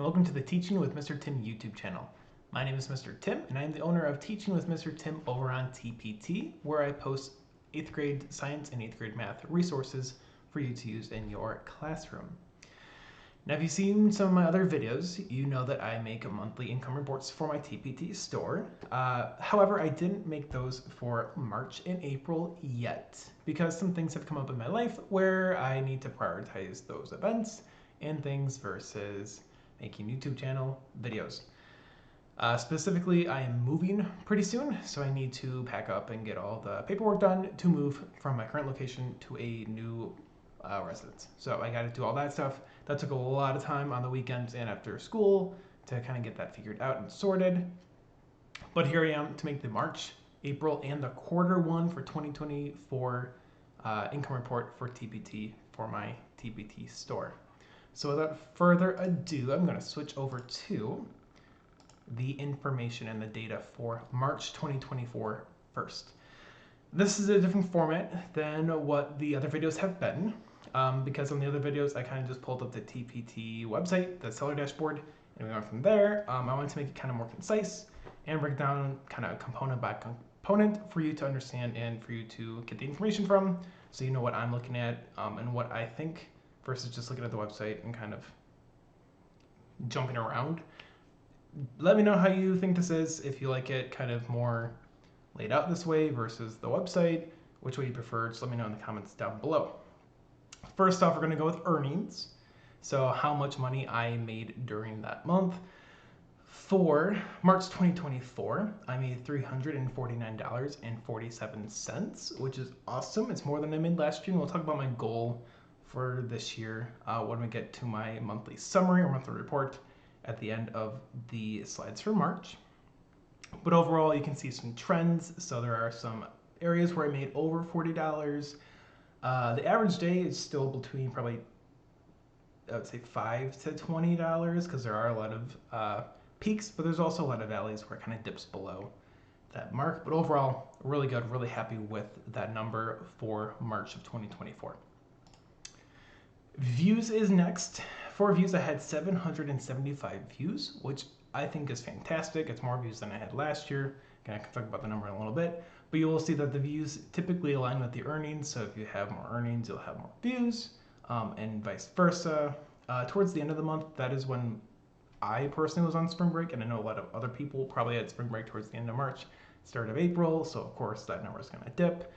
welcome to the Teaching with Mr. Tim YouTube channel. My name is Mr. Tim, and I am the owner of Teaching with Mr. Tim over on TPT, where I post 8th grade science and 8th grade math resources for you to use in your classroom. Now, if you've seen some of my other videos, you know that I make monthly income reports for my TPT store. However, I didn't make those for March and April yet because some things have come up in my life where I need to prioritize those events and things versus making YouTube channel videos. Specifically, I am moving pretty soon, so I need to pack up and get all the paperwork done to move from my current location to a new residence. So I got to do all that stuff. That took a lot of time on the weekends and after school to kind of get that figured out and sorted. But here I am to make the March, April, and the quarter one for 2024 income report for TPT for my TPT store. So without further ado, I'm going to switch over to the information and the data for March 2024 first. This is a different format than what the other videos have been, because on the other videos I kind of just pulled up the TPT website, the seller dashboard, and we went from there. I wanted to make it kind of more concise and break down kind of component by component for you to understand and for you to get the information from, so you know what I'm looking at and what I think, versus just looking at the website and kind of jumping around. Let me know how you think this is, if you like it kind of more laid out this way versus the website, which way you prefer. Just let me know in the comments down below. First off, we're going to go with earnings. So how much money I made during that month. For March 2024, I made $349.47, which is awesome. It's more than I made last year, and we'll talk about my goal for this year when we get to my monthly summary or monthly report at the end of the slides for March. But overall, you can see some trends. So there are some areas where I made over $40. The average day is still between probably, I would say, $5 to $20, because there are a lot of peaks, but there's also a lot of valleys where it kind of dips below that mark. But overall, really good, really happy with that number for March of 2024. Views is next. For views, I had 775 views, which I think is fantastic. It's more views than I had last year. Again, I can talk about the number in a little bit, but you will see that the views typically align with the earnings. So if you have more earnings, you'll have more views, and vice versa. Towards the end of the month, that is when I personally was on spring break, and I know a lot of other people probably had spring break towards the end of March, start of April. So of course that number is going to dip.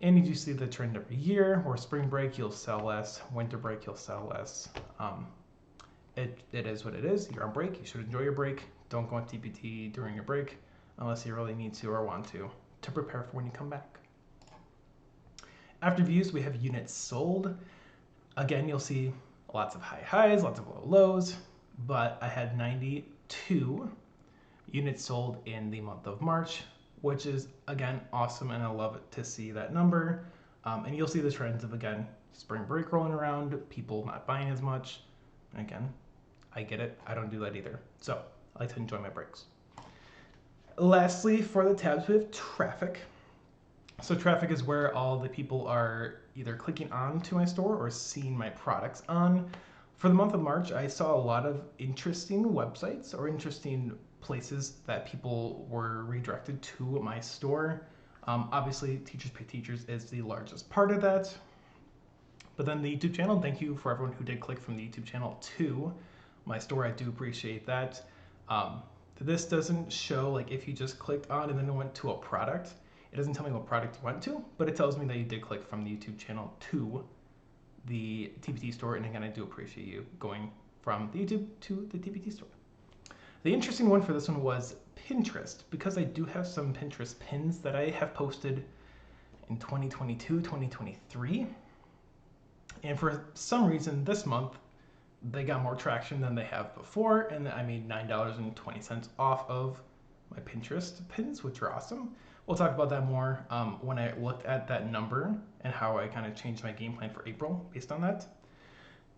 And you do see the trend every year, where spring break you'll sell less, winter break you'll sell less. It is what it is. You're on break. You should enjoy your break. Don't go on TPT during your break unless you really need to or want to prepare for when you come back. After views, we have units sold. Again, you'll see lots of high highs, lots of low lows, but I had 92 units sold in the month of March, which is, again, awesome, and I love it to see that number. And you'll see the trends of, again, spring break rolling around, people not buying as much. And again, I get it. I don't do that either. So I like to enjoy my breaks. Lastly, for the tabs, we have traffic. So traffic is where all the people are either clicking on to my store or seeing my products on. For the month of March, I saw a lot of interesting websites or interesting places that people were redirected to my store. Obviously, Teachers Pay Teachers is the largest part of that. But then the YouTube channel, thank you for everyone who did click from the YouTube channel to my store. I do appreciate that. This doesn't show like if you just clicked on and then went to a product. It doesn't tell me what product you went to, but it tells me that you did click from the YouTube channel to the TPT store. And again, I do appreciate you going from the YouTube to the TPT store. The interesting one for this one was Pinterest, because I do have some Pinterest pins that I have posted in 2022, 2023. And for some reason this month, they got more traction than they have before, and I made $9.20 off of my Pinterest pins, which are awesome. We'll talk about that more when I looked at that number and how I kind of changed my game plan for April based on that.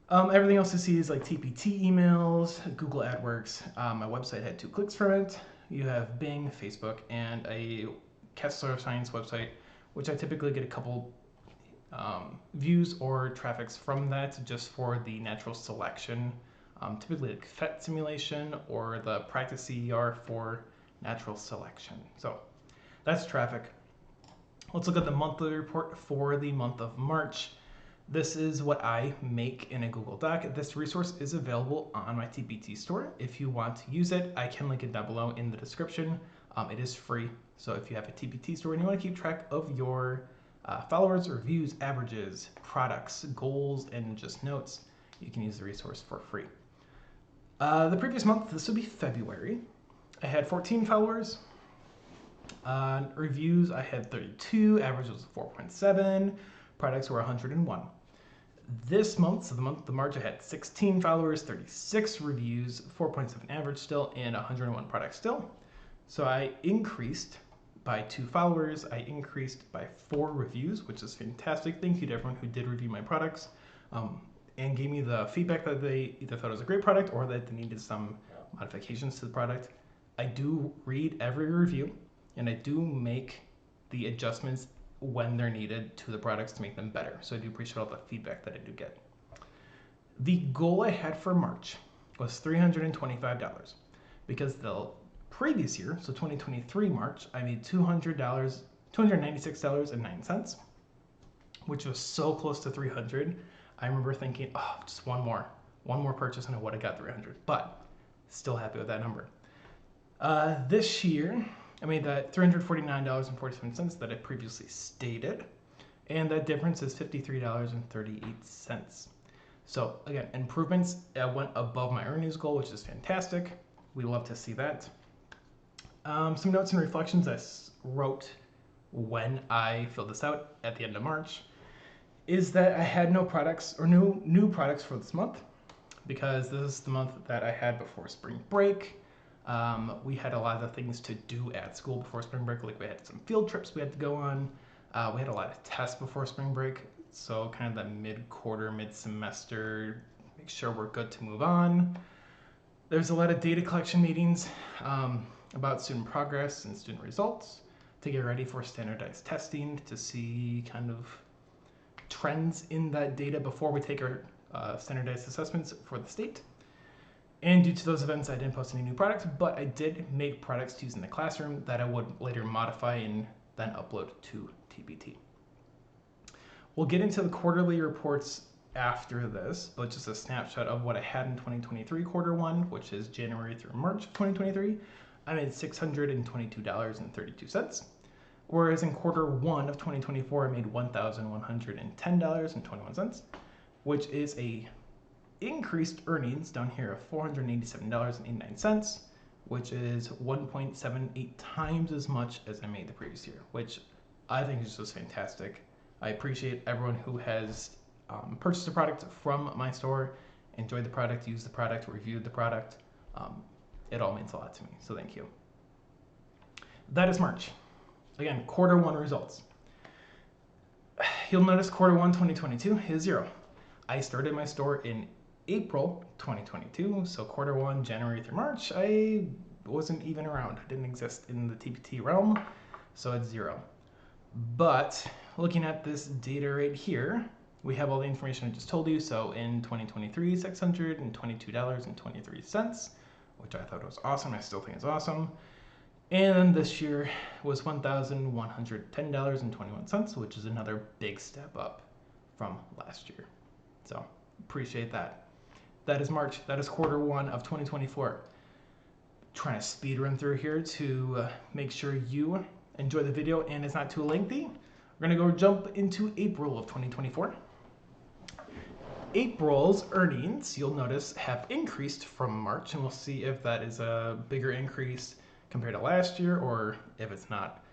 Everything else you see is like TPT emails, Google AdWords. My website had 2 clicks from it. You have Bing, Facebook, and a Kessler Science website, which I typically get a couple views or traffics from that just for the natural selection typically like FET simulation or the practice CER for natural selection. So that's traffic. Let's look at the monthly report for the month of March. This is what I make in a Google Doc. This resource is available on my TPT store. If you want to use it, I can link it down below in the description. It is free. So if you have a TPT store and you want to keep track of your followers, reviews, averages, products, goals, and just notes, you can use the resource for free. The previous month, this would be February, I had 14 followers. Reviews, I had 32, average was 4.7, products were 101. This month, so the month of March, I had 16 followers, 36 reviews, 4.7 average still, and 101 products still. So I increased by 2 followers, I increased by 4 reviews, which is fantastic. Thank you to everyone who did review my products and gave me the feedback that they either thought it was a great product or that they needed some modifications to the product. I do read every review and I do make the adjustments when they're needed to the products to make them better. So I do appreciate all the feedback that I do get. The goal I had for March was $325 because the previous year, so 2023 March, I made $296.09, which was so close to 300. I remember thinking, oh, just one more purchase and I would have got 300, but still happy with that number. This year, I made that $349.47 that I previously stated, and that difference is $53.38. So again, improvements went above my earnings goal, which is fantastic. We love to see that. Some notes and reflections I wrote when I filled this out at the end of March is that I had no products or new products for this month because this is the month that I had before spring break. We had a lot of things to do at school before spring break, like we had some field trips we had to go on. We had a lot of tests before spring break, so kind of that mid-quarter, mid-semester, make sure we're good to move on. There's a lot of data collection meetings about student progress and student results to get ready for standardized testing to see kind of trends in that data before we take our standardized assessments for the state. And due to those events, I didn't post any new products, but I did make products to use in the classroom that I would later modify and then upload to TPT. We'll get into the quarterly reports after this, but just a snapshot of what I had in 2023 quarter one, which is January through March of 2023. I made $622.32. Whereas in quarter one of 2024, I made $1,110.21, which is a increased earnings down here of $487.89, which is 1.78 times as much as I made the previous year, which I think is just fantastic. I appreciate everyone who has purchased a product from my store, enjoyed the product, used the product, reviewed the product. It all means a lot to me, so thank you. That is March. Again, quarter one results. You'll notice quarter one 2022 is 0. I started my store in April 2022, so quarter one, January through March, I wasn't even around. I didn't exist in the TPT realm, so it's 0. But looking at this data right here, we have all the information I just told you. So in 2023, $622.23, which I thought was awesome. I still think it's awesome. And this year was $1,110.21, which is another big step up from last year. So appreciate that. That is March. That is quarter one of 2024. Trying to speed run through here to make sure you enjoy the video and it's not too lengthy. We're going to go jump into April of 2024. April's earnings, you'll notice, have increased from March, and we'll see if that is a bigger increase compared to last year or if it's not.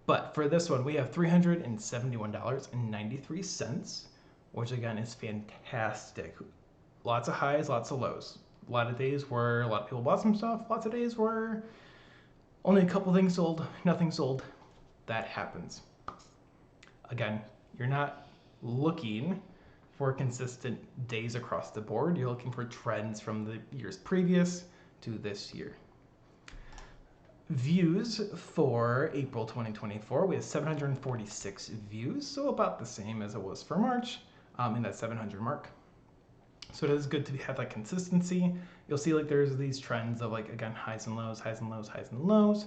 But for this one, we have $371.93, which again is fantastic. Lots of highs, lots of lows. A lot of days where a lot of people bought some stuff, lots of days where only a couple things sold, nothing sold. That happens. Again, you're not looking for consistent days across the board. You're looking for trends from the years previous to this year. Views for April 2024, we have 746 views, so about the same as it was for March, in that 700 mark. So it is good to have that consistency. You'll see like there's these trends of like, again, highs and lows, highs and lows, highs and lows.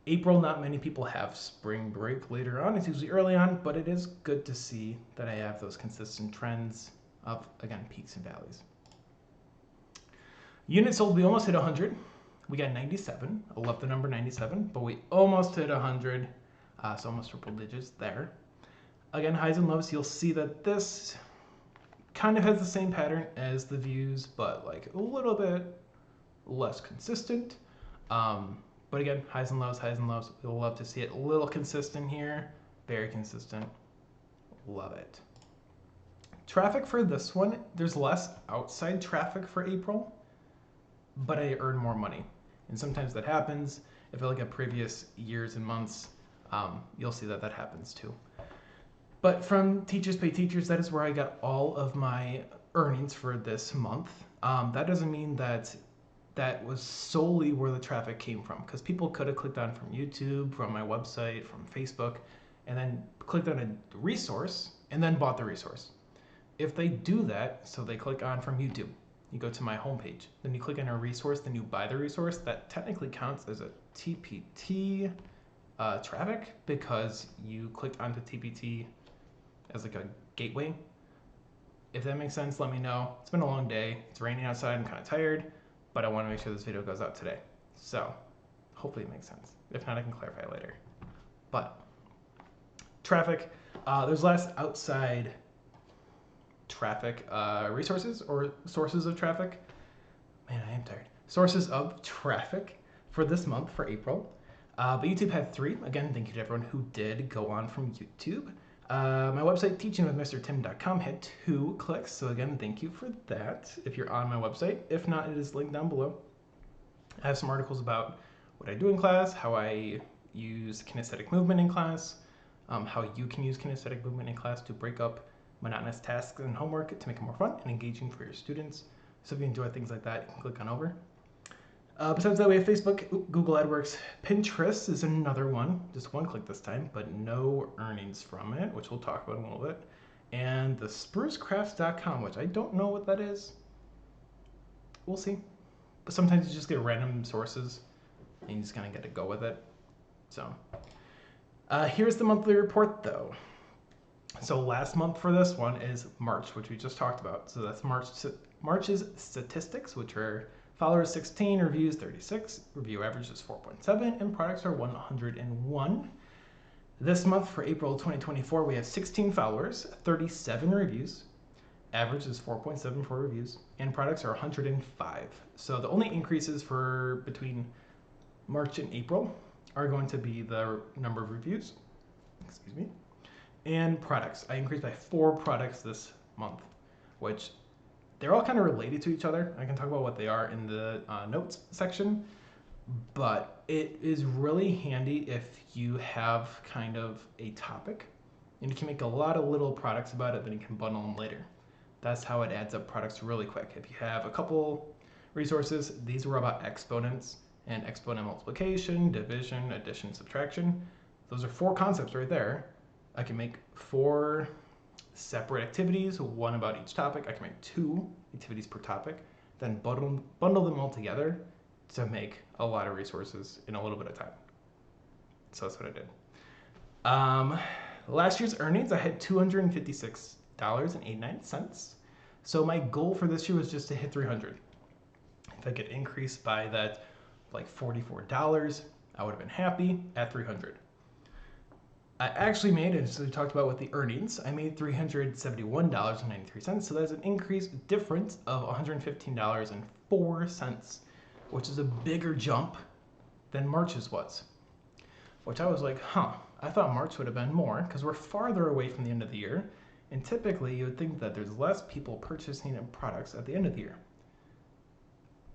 April, not many people have spring break later on. It's usually early on, but it is good to see that I have those consistent trends of, again, peaks and valleys. Units sold, we almost hit 100. We got 97. I love the number 97, but we almost hit 100. So almost triple digits there. Again, highs and lows, you'll see that this kind of has the same pattern as the views, but like a little bit less consistent. But again, highs and lows, highs and lows. We'll love to see it a little consistent here. Very consistent. Love it. Traffic for this one, there's less outside traffic for April, but I earn more money. And sometimes that happens. If I look at previous years and months, you'll see that that happens too. But from Teachers Pay Teachers, that is where I got all of my earnings for this month. That doesn't mean that that was solely where the traffic came from, because people could have clicked on from YouTube, from my website, from Facebook, and then clicked on a resource and then bought the resource. If they do that, so they click on from YouTube, you go to my homepage, then you click on a resource, then you buy the resource, that technically counts as a TPT traffic, because you clicked onto TPT as like a gateway. If that makes sense, let me know. It's been a long day. It's raining outside. I'm kind of tired, but I want to make sure this video goes out today. So hopefully it makes sense. If not, I can clarify later. But traffic, there's less outside traffic resources or sources of traffic. Man, I am tired. Sources of traffic for this month, for April. But YouTube had 3. Again, thank you to everyone who did go on from YouTube. My website, teachingwithmrtim.com, had 2 clicks. So again, thank you for that if you're on my website. If not, it is linked down below. I have some articles about what I do in class, how I use kinesthetic movement in class, how you can use kinesthetic movement in class to break up monotonous tasks and homework to make it more fun and engaging for your students. So if you enjoy things like that, you can click on over. Besides that, we have Facebook, Google AdWords, Pinterest is another one. Just 1 click this time, but no earnings from it, which we'll talk about in a little bit. And the sprucecrafts.com, which I don't know what that is. We'll see. But sometimes you just get random sources and you just kind of get to go with it. So here's the monthly report though. So last month for this one is March, which we just talked about. So that's March's statistics, which are followers 16, reviews 36, review average is 4.7, and products are 101. This month for April 2024, we have 16 followers, 37 reviews, average is 4.7 for reviews, and products are 105. So the only increases for between March and April are going to be the number of reviews, excuse me, and products. I increased by 4 products this month, which they're all kind of related to each other. I can talk about what they are in the notes section, but it is really handy if you have kind of a topic and you can make a lot of little products about it, then you can bundle them later. That's how it adds up products really quick. If you have a couple resources, these were about exponents and exponent multiplication, division, addition, subtraction. Those are 4 concepts right there. I can make 4 separate activities, 1 about each topic. I can make 2 activities per topic, then bundle them all together to make a lot of resources in a little bit of time. So that's what I did. Last year's earnings, I had $256.89. So my goal for this year was just to hit 300. If I could increase by that like $44, I would have been happy at 300. I actually made, as we talked about with the earnings, I made $371.93. So that's an increase difference of $115.04, which is a bigger jump than March's was. Which I was like, huh, I thought March would have been more because we're farther away from the end of the year. And typically you would think that there's less people purchasing products at the end of the year.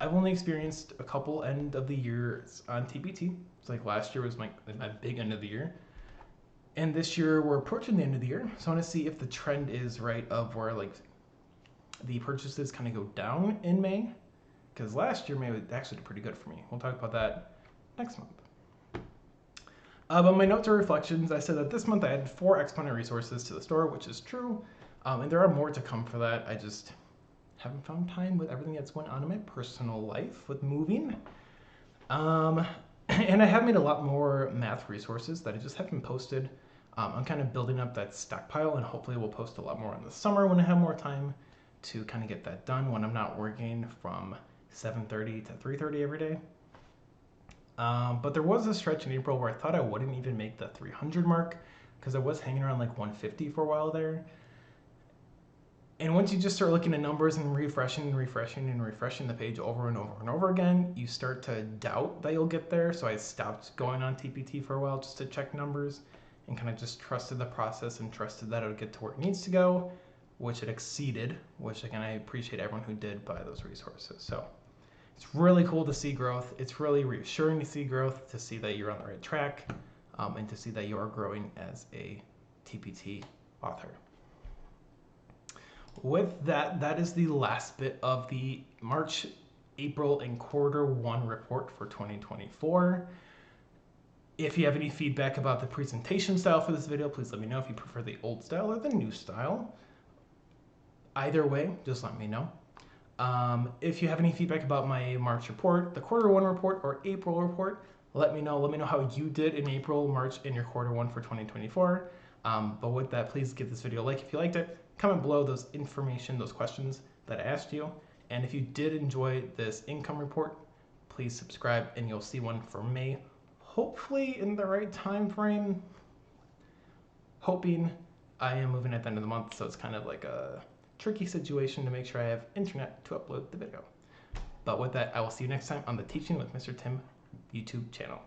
I've only experienced a couple end of the years on TPT. It's like last year was my big end of the year. And this year we're approaching the end of the year, so I want to see if the trend is right of where like the purchases kind of go down in May, because last year May actually did pretty good for me. We'll talk about that next month. But my notes are reflections. I said that this month I added 4 exponent resources to the store, which is true, and there are more to come for that. I just haven't found time with everything that's going on in my personal life with moving. And I have made a lot more math resources that I just haven't posted. I'm kind of building up that stockpile, and hopefully we'll post a lot more in the summer when I have more time to kind of get that done when I'm not working from 7:30 to 3:30 every day. But there was a stretch in April where I thought I wouldn't even make the 300 mark because I was hanging around like 150 for a while there. And once you just start looking at numbers and refreshing the page over and over and over again, you start to doubt that you'll get there. So I stopped going on TPT for a while just to check numbers and kind of just trusted the process and trusted that it would get to where it needs to go, which it exceeded, which again, I appreciate everyone who did buy those resources. So it's really cool to see growth. It's really reassuring to see growth, to see that you're on the right track, and to see that you are growing as a TPT author. With that, that is the last bit of the March, April, and Q1 report for 2024. If you have any feedback about the presentation style for this video, please let me know if you prefer the old style or the new style. Either way, just let me know. If you have any feedback about my March report, the Q1 report, or April report, let me know. Let me know how you did in April, March, and your Q1 for 2024. But with that, please give this video a like if you liked it. Comment below those information, those questions that I asked you. And if you did enjoy this income report, please subscribe and you'll see one for May, hopefully in the right time frame. Hoping. I am moving at the end of the month, so it's kind of like a tricky situation to make sure I have internet to upload the video. But with that, I will see you next time on the Teaching with Mr. Tim YouTube channel.